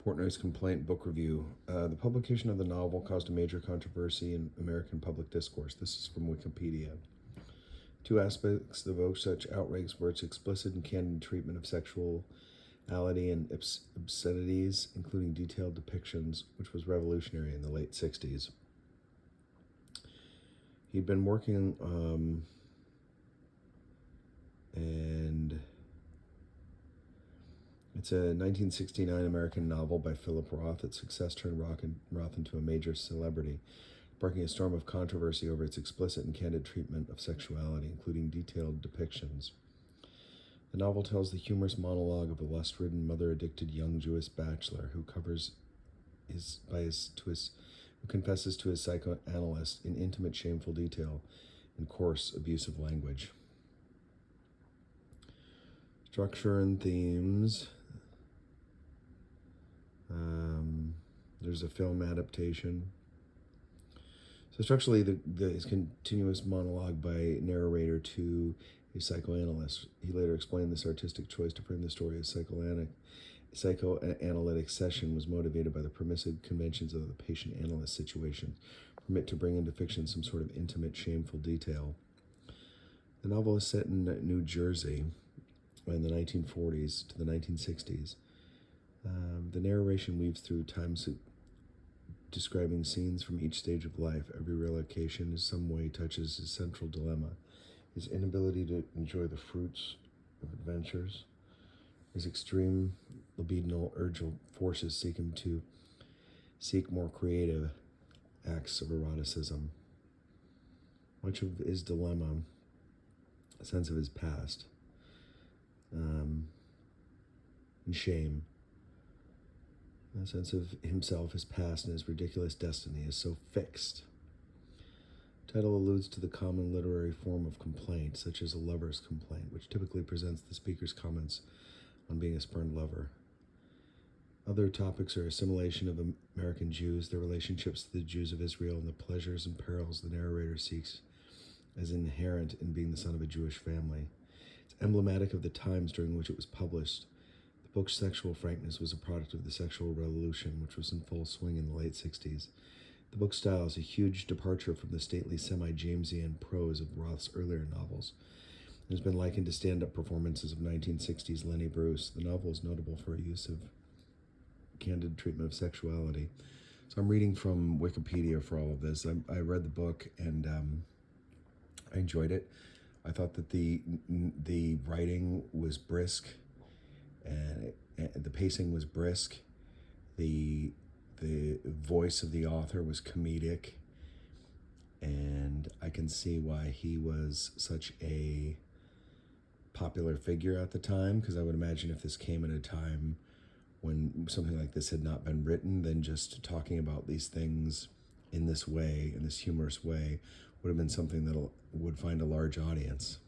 Portnoy's Complaint Book Review. The publication of the novel caused a major controversy in American public discourse. This is from Wikipedia. Two aspects that evoked such outrage were its explicit and candid treatment of sexuality and obscenities, including detailed depictions, which was revolutionary in the late 60s. He'd been working and it's a 1969 American novel by Philip Roth. Its success turned Roth into a major celebrity, sparking a storm of controversy over its explicit and candid treatment of sexuality, including detailed depictions. The novel tells the humorous monologue of a lust-ridden, mother-addicted young Jewish bachelor who confesses to his psychoanalyst in intimate, shameful detail and coarse, abusive language. Structure and themes. There's a film adaptation. So structurally, his continuous monologue by narrator to a psychoanalyst. He later explained this artistic choice to frame the story as psychoanalytic session was motivated by the permissive conventions of the patient-analyst situation, permit to bring into fiction some sort of intimate, shameful detail. The novel is set in New Jersey in the 1940s to the 1960s. The narration weaves through times describing scenes from each stage of life. Every relocation in some way touches his central dilemma, his inability to enjoy the fruits of adventures. His extreme libidinal urge forces seek him to seek more creative acts of eroticism. Much of his dilemma, a sense of his past, and shame, a sense of himself, his past, and his ridiculous destiny is so fixed. The title alludes to the common literary form of complaint, such as a lover's complaint, which typically presents the speaker's comments on being a spurned lover. Other topics are assimilation of American Jews, their relationships to the Jews of Israel, and the pleasures and perils the narrator seeks as inherent in being the son of a Jewish family. It's emblematic of the times during which it was published. The book's sexual frankness was a product of the sexual revolution, which was in full swing in the late 60s. The book's style is a huge departure from the stately semi-Jamesian prose of Roth's earlier novels. It has been likened to stand-up performances of 1960s Lenny Bruce. The novel is notable for a use of candid treatment of sexuality. So I'm reading from Wikipedia for all of this. I read the book and I enjoyed it. I thought that the writing was brisk, and the pacing was brisk. The voice of the author was comedic, and I can see why he was such a popular figure at the time, because I would imagine if this came at a time when something like this had not been written, then just talking about these things in this way, in this humorous way, would have been something that would find a large audience.